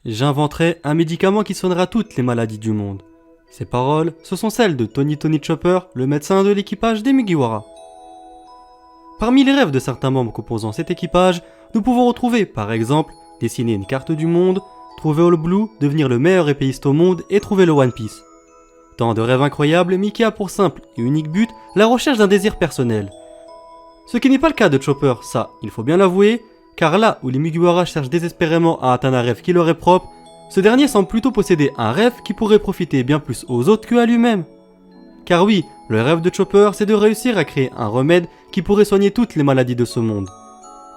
J'inventerai un médicament qui soignera toutes les maladies du monde. Ces paroles, ce sont celles de Tony Chopper, le médecin de l'équipage des Mugiwara. Parmi les rêves de certains membres composant cet équipage, nous pouvons retrouver, par exemple, dessiner une carte du monde, trouver All Blue, devenir le meilleur épéiste au monde et trouver le One Piece. Tant de rêves incroyables, mais qui a pour simple et unique but la recherche d'un désir personnel. Ce qui n'est pas le cas de Chopper, ça, il faut bien l'avouer, car là où les Mugiwara cherchent désespérément à atteindre un rêve qui leur est propre, ce dernier semble plutôt posséder un rêve qui pourrait profiter bien plus aux autres qu'à lui-même. Car oui, le rêve de Chopper, c'est de réussir à créer un remède qui pourrait soigner toutes les maladies de ce monde.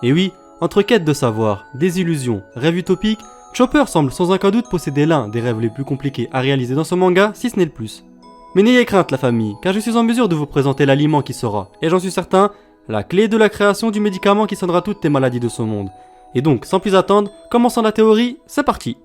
Et oui, entre quête de savoir, désillusion, rêve utopique, Chopper semble sans aucun doute posséder l'un des rêves les plus compliqués à réaliser dans ce manga, si ce n'est le plus. Mais n'ayez crainte la famille, car je suis en mesure de vous présenter l'aliment qui sera, et j'en suis certain, la clé de la création du médicament qui soignera toutes les maladies de ce monde. Et donc, sans plus attendre, commençons la théorie, c'est parti.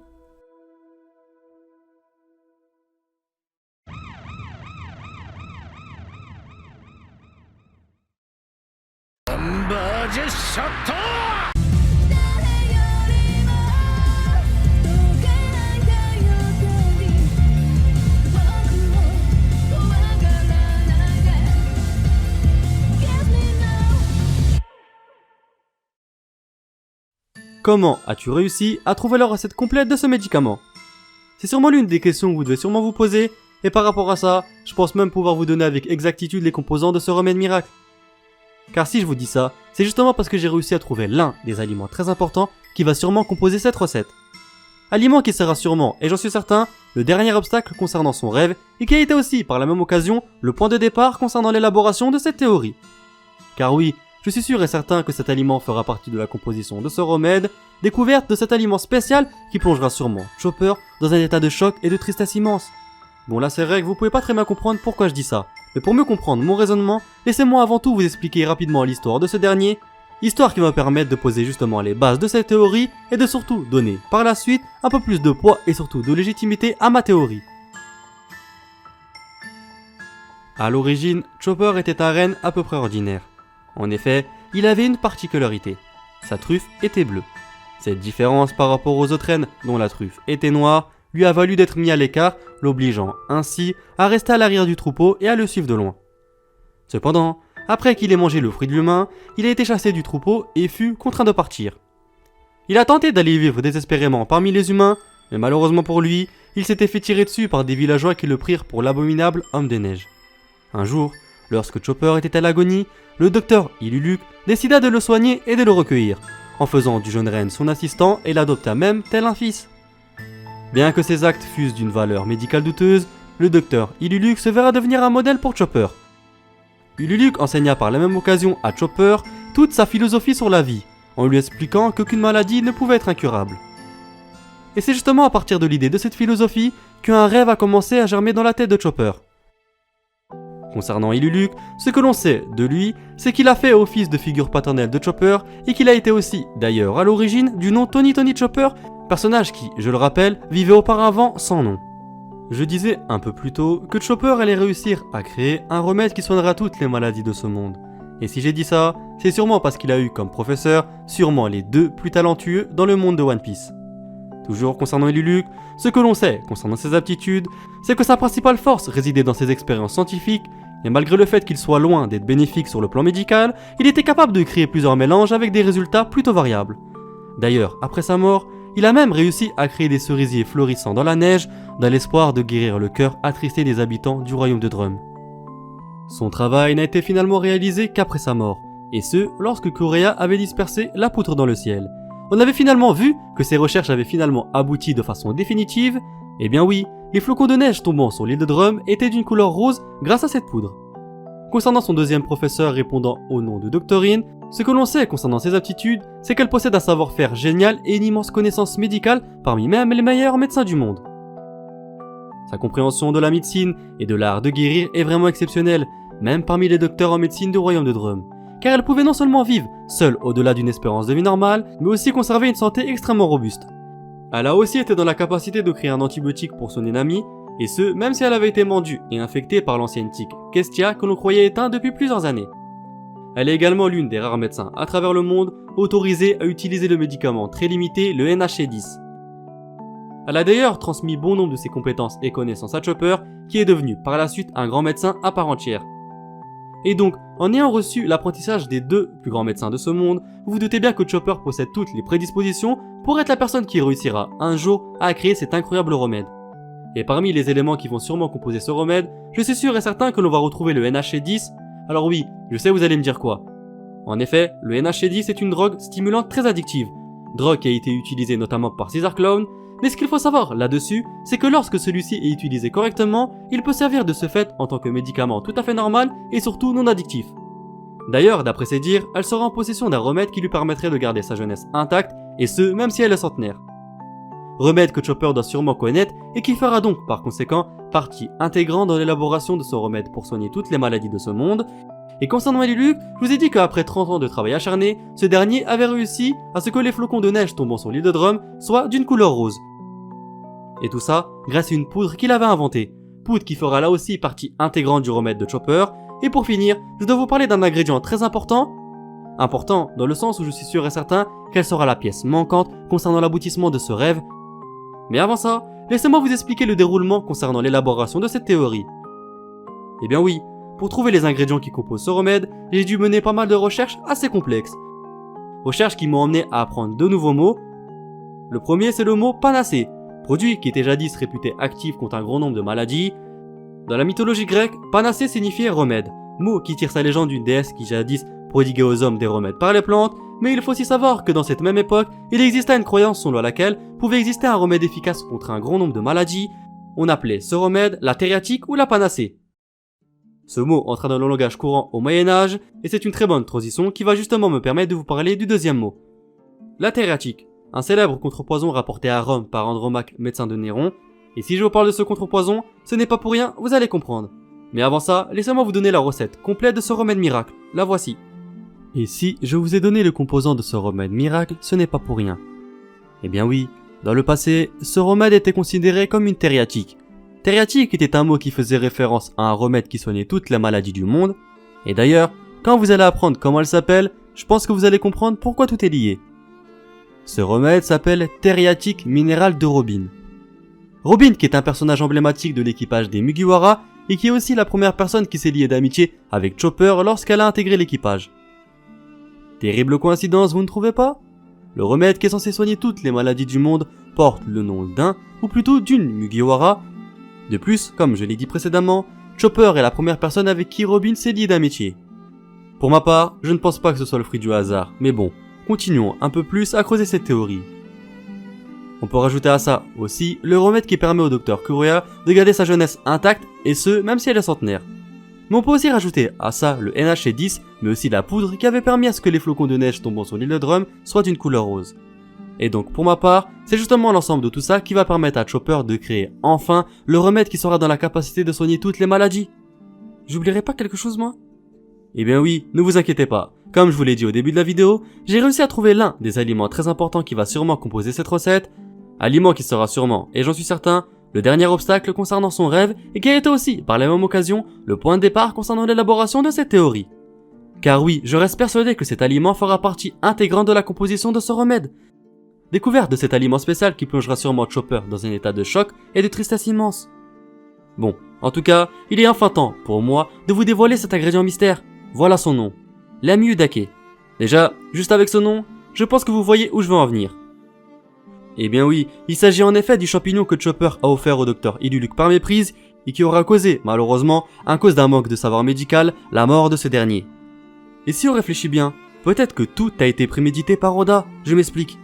Comment as-tu réussi à trouver la recette complète de ce médicament? C'est sûrement l'une des questions que vous devez sûrement vous poser, et par rapport à ça, je pense même pouvoir vous donner avec exactitude les composants de ce remède miracle. Car si je vous dis ça, c'est justement parce que j'ai réussi à trouver l'un des aliments très importants qui va sûrement composer cette recette. Aliment qui sera sûrement, et j'en suis certain, le dernier obstacle concernant son rêve, et qui a été aussi, par la même occasion, le point de départ concernant l'élaboration de cette théorie. Car oui, je suis sûr et certain que cet aliment fera partie de la composition de ce remède, découverte de cet aliment spécial qui plongera sûrement Chopper dans un état de choc et de tristesse immense. Bon là c'est vrai que vous pouvez pas très bien comprendre pourquoi je dis ça, mais pour mieux comprendre mon raisonnement, laissez-moi avant tout vous expliquer rapidement l'histoire de ce dernier, histoire qui va permettre de poser justement les bases de cette théorie et de surtout donner par la suite un peu plus de poids et surtout de légitimité à ma théorie. À l'origine, Chopper était un renne à peu près ordinaire. En effet, il avait une particularité, sa truffe était bleue. Cette différence par rapport aux autres rennes, dont la truffe était noire, lui a valu d'être mis à l'écart, l'obligeant ainsi à rester à l'arrière du troupeau et à le suivre de loin. Cependant, après qu'il ait mangé le fruit de l'humain, il a été chassé du troupeau et fut contraint de partir. Il a tenté d'aller vivre désespérément parmi les humains, mais malheureusement pour lui, il s'était fait tirer dessus par des villageois qui le prirent pour l'abominable homme des neiges. Un jour, lorsque Chopper était à l'agonie, le docteur Iluluk décida de le soigner et de le recueillir, en faisant du jeune renne son assistant et l'adopta même tel un fils. Bien que ces actes fussent d'une valeur médicale douteuse, le docteur Iluluk se verra devenir un modèle pour Chopper. Iluluk enseigna par la même occasion à Chopper toute sa philosophie sur la vie, en lui expliquant qu'aucune maladie ne pouvait être incurable. Et c'est justement à partir de l'idée de cette philosophie qu'un rêve a commencé à germer dans la tête de Chopper. Concernant Iluluk, ce que l'on sait de lui, c'est qu'il a fait office de figure paternelle de Chopper et qu'il a été aussi, d'ailleurs à l'origine, du nom Tony Chopper, personnage qui, je le rappelle, vivait auparavant sans nom. Je disais un peu plus tôt que Chopper allait réussir à créer un remède qui soignera toutes les maladies de ce monde. Et si j'ai dit ça, c'est sûrement parce qu'il a eu comme professeur sûrement les deux plus talentueux dans le monde de One Piece. Toujours concernant Iluluk, ce que l'on sait concernant ses aptitudes, c'est que sa principale force résidait dans ses expériences scientifiques, et malgré le fait qu'il soit loin d'être bénéfique sur le plan médical, il était capable de créer plusieurs mélanges avec des résultats plutôt variables. D'ailleurs, après sa mort, il a même réussi à créer des cerisiers florissant dans la neige, dans l'espoir de guérir le cœur attristé des habitants du royaume de Drum. Son travail n'a été finalement réalisé qu'après sa mort, et ce, lorsque Korea avait dispersé la poutre dans le ciel. On avait finalement vu que ses recherches avaient finalement abouti de façon définitive. Eh bien oui, les flocons de neige tombant sur l'île de Drum étaient d'une couleur rose grâce à cette poudre. Concernant son deuxième professeur répondant au nom de Doctorine, ce que l'on sait concernant ses aptitudes, c'est qu'elle possède un savoir-faire génial et une immense connaissance médicale parmi même les meilleurs médecins du monde. Sa compréhension de la médecine et de l'art de guérir est vraiment exceptionnelle, même parmi les docteurs en médecine du royaume de Drum. Car elle pouvait non seulement vivre seule au-delà d'une espérance de vie normale, mais aussi conserver une santé extrêmement robuste. Elle a aussi été dans la capacité de créer un antibiotique pour son ennemi, et ce, même si elle avait été mordue et infectée par l'ancienne tique Kestia que l'on croyait éteint depuis plusieurs années. Elle est également l'une des rares médecins à travers le monde autorisés à utiliser le médicament très limité, le NH10. Elle a d'ailleurs transmis bon nombre de ses compétences et connaissances à Chopper, qui est devenu par la suite un grand médecin à part entière. Et donc, en ayant reçu l'apprentissage des 2 plus grands médecins de ce monde, vous vous doutez bien que Chopper possède toutes les prédispositions pour être la personne qui réussira un jour à créer cet incroyable remède. Et parmi les éléments qui vont sûrement composer ce remède, je suis sûr et certain que l'on va retrouver le NH10. Alors oui, je sais vous allez me dire quoi. En effet, le NH10 est une drogue stimulante très addictive, drogue qui a été utilisée notamment par Caesar Clown, mais ce qu'il faut savoir là-dessus, c'est que lorsque celui-ci est utilisé correctement, il peut servir de ce fait en tant que médicament tout à fait normal et surtout non addictif. D'ailleurs, d'après ses dires, elle sera en possession d'un remède qui lui permettrait de garder sa jeunesse intacte, et ce, même si elle est centenaire. Remède que Chopper doit sûrement connaître et qui fera donc, par conséquent, partie intégrante dans l'élaboration de ce remède pour soigner toutes les maladies de ce monde. Et concernant Luluc, je vous ai dit qu'après 30 ans de travail acharné, ce dernier avait réussi à ce que les flocons de neige tombant sur l'île de Drum soient d'une couleur rose. Et tout ça grâce à une poudre qu'il avait inventée, poudre qui fera là aussi partie intégrante du remède de Chopper. Et pour finir, je dois vous parler d'un ingrédient très important dans le sens où je suis sûr et certain qu'elle sera la pièce manquante concernant l'aboutissement de ce rêve. Mais avant ça, laissez-moi vous expliquer le déroulement concernant l'élaboration de cette théorie. Eh bien oui, pour trouver les ingrédients qui composent ce remède, j'ai dû mener pas mal de recherches assez complexes. Recherches qui m'ont emmené à apprendre 2 nouveaux mots. Le premier, c'est le mot panacée, produit qui était jadis réputé actif contre un grand nombre de maladies. Dans la mythologie grecque, panacée signifiait remède, mot qui tire sa légende d'une déesse qui jadis prodiguait aux hommes des remèdes par les plantes, mais il faut aussi savoir que dans cette même époque, il existait une croyance selon laquelle pouvait exister un remède efficace contre un grand nombre de maladies. On appelait ce remède la thériatique ou la panacée. Ce mot entra dans le langage courant au Moyen-Âge, et c'est une très bonne transition qui va justement me permettre de vous parler du deuxième mot. La thériatique, un célèbre contrepoison rapporté à Rome par Andromaque, médecin de Néron. Et si je vous parle de ce contrepoison, ce n'est pas pour rien, vous allez comprendre. Mais avant ça, laissez-moi vous donner la recette complète de ce remède miracle. La voici. Et si je vous ai donné le composant de ce remède miracle, ce n'est pas pour rien. Eh bien oui, dans le passé, ce remède était considéré comme une thériatique. Thériatique était un mot qui faisait référence à un remède qui soignait toutes les maladies du monde. Et d'ailleurs, quand vous allez apprendre comment elle s'appelle, je pense que vous allez comprendre pourquoi tout est lié. Ce remède s'appelle thériatique minérale de Robin. Robin qui est un personnage emblématique de l'équipage des Mugiwara et qui est aussi la première personne qui s'est liée d'amitié avec Chopper lorsqu'elle a intégré l'équipage. Terrible coïncidence, vous ne trouvez pas? Le remède qui est censé soigner toutes les maladies du monde porte le nom d'un, ou plutôt d'une Mugiwara. De plus, comme je l'ai dit précédemment, Chopper est la première personne avec qui Robin s'est lié d'amitié. Pour ma part, je ne pense pas que ce soit le fruit du hasard, mais bon, continuons un peu plus à creuser cette théorie. On peut rajouter à ça aussi le remède qui permet au docteur Kuroya de garder sa jeunesse intacte, et ce, même si elle est centenaire. Mais on peut aussi rajouter à ça le NH10, mais aussi la poudre qui avait permis à ce que les flocons de neige tombant sur l'île de Drum soient d'une couleur rose. Et donc pour ma part, c'est justement l'ensemble de tout ça qui va permettre à Chopper de créer enfin le remède qui sera dans la capacité de soigner toutes les maladies. J'oublierai pas quelque chose moi? Eh bien oui, ne vous inquiétez pas. Comme je vous l'ai dit au début de la vidéo, j'ai réussi à trouver l'un des aliments très importants qui va sûrement composer cette recette. Aliment qui sera sûrement, et j'en suis certain, le dernier obstacle concernant son rêve et qui a été aussi, par la même occasion, le point de départ concernant l'élaboration de cette théorie. Car oui, je reste persuadé que cet aliment fera partie intégrante de la composition de ce remède. Découverte de cet aliment spécial qui plongera sûrement Chopper dans un état de choc et de tristesse immense. Bon, en tout cas, il est enfin temps, pour moi, de vous dévoiler cet ingrédient mystère. Voilà son nom. L'Amiudake. Déjà, juste avec ce nom, je pense que vous voyez où je veux en venir. Eh bien oui, il s'agit en effet du champignon que Chopper a offert au docteur Iluluc par méprise et qui aura causé, malheureusement, à cause d'un manque de savoir médical, la mort de ce dernier. Et si on réfléchit bien, peut-être que tout a été prémédité par Oda, je m'explique.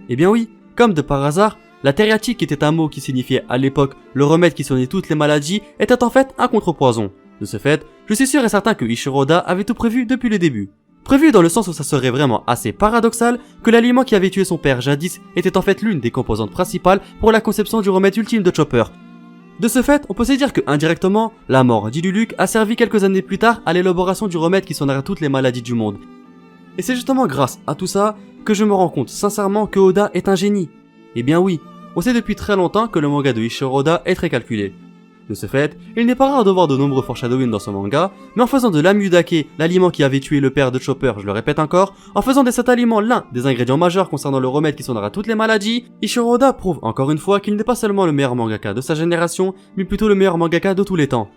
Eh bien oui, comme de par hasard, la thériatique était un mot qui signifiait à l'époque le remède qui soignait toutes les maladies était en fait un contrepoison. De ce fait, je suis sûr et certain que Eiichiro Oda avait tout prévu depuis le début. Prévu dans le sens où ça serait vraiment assez paradoxal que l'aliment qui avait tué son père jadis était en fait l'une des composantes principales pour la conception du remède ultime de Chopper. De ce fait, on peut se dire que indirectement, la mort d'Iluluc a servi quelques années plus tard à l'élaboration du remède qui soignera toutes les maladies du monde. Et c'est justement grâce à tout ça que je me rends compte sincèrement que Oda est un génie. Eh bien oui, on sait depuis très longtemps que le manga de Eiichiro Oda est très calculé. De ce fait, il n'est pas rare de voir de nombreux foreshadowing dans ce manga, mais en faisant de l'amudake, l'aliment qui avait tué le père de Chopper, je le répète encore, en faisant de cet aliment l'un des ingrédients majeurs concernant le remède qui soignera toutes les maladies, Eiichiro Oda prouve encore une fois qu'il n'est pas seulement le meilleur mangaka de sa génération, mais plutôt le meilleur mangaka de tous les temps.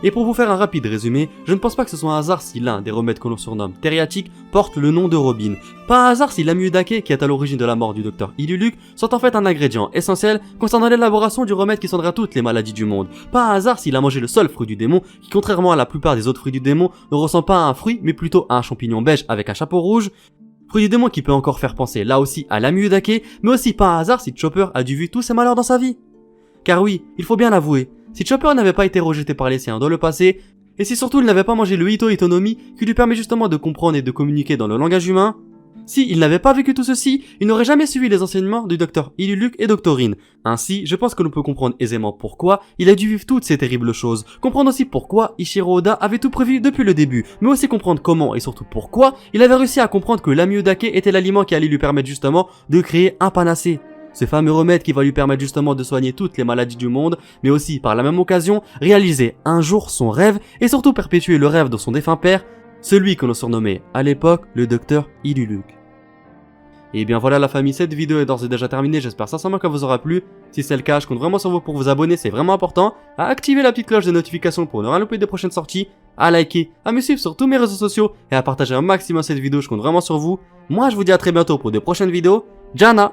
Et pour vous faire un rapide résumé, je ne pense pas que ce soit un hasard si l'un des remèdes que l'on surnomme thériatiques porte le nom de Robin. Pas un hasard si l'amudake, qui est à l'origine de la mort du docteur Iluluk, soit en fait un ingrédient essentiel concernant l'élaboration du remède qui soignera toutes les maladies du monde. Pas un hasard s'il a mangé le seul fruit du démon, qui contrairement à la plupart des autres fruits du démon, ne ressemble pas à un fruit, mais plutôt à un champignon beige avec un chapeau rouge. Fruit du démon qui peut encore faire penser là aussi à l'amudake, mais aussi pas un hasard si Chopper a dû vivre tous ses malheurs dans sa vie. Car oui, il faut bien l'avouer, si Chopper n'avait pas été rejeté par les siens dans le passé, et si surtout il n'avait pas mangé le Hito Itonomi qui lui permet justement de comprendre et de communiquer dans le langage humain, si il n'avait pas vécu tout ceci, il n'aurait jamais suivi les enseignements du docteur Iluluk et Doctorine. Ainsi, je pense que l'on peut comprendre aisément pourquoi il a dû vivre toutes ces terribles choses, comprendre aussi pourquoi Eiichiro Oda avait tout prévu depuis le début, mais aussi comprendre comment et surtout pourquoi il avait réussi à comprendre que l'amudake était l'aliment qui allait lui permettre justement de créer un panacée. Ce fameux remède qui va lui permettre justement de soigner toutes les maladies du monde, mais aussi par la même occasion réaliser un jour son rêve et surtout perpétuer le rêve de son défunt père, celui que l'on surnommait à l'époque le docteur Iluluk. Et bien voilà la famille, cette vidéo est d'ores et déjà terminée, j'espère sincèrement qu'elle vous aura plu. Si c'est le cas, je compte vraiment sur vous pour vous abonner, c'est vraiment important, à activer la petite cloche de notification pour ne rien louper des prochaines sorties, à liker, à me suivre sur tous mes réseaux sociaux et à partager un maximum cette vidéo, je compte vraiment sur vous. Moi je vous dis à très bientôt pour de prochaines vidéos. Jana!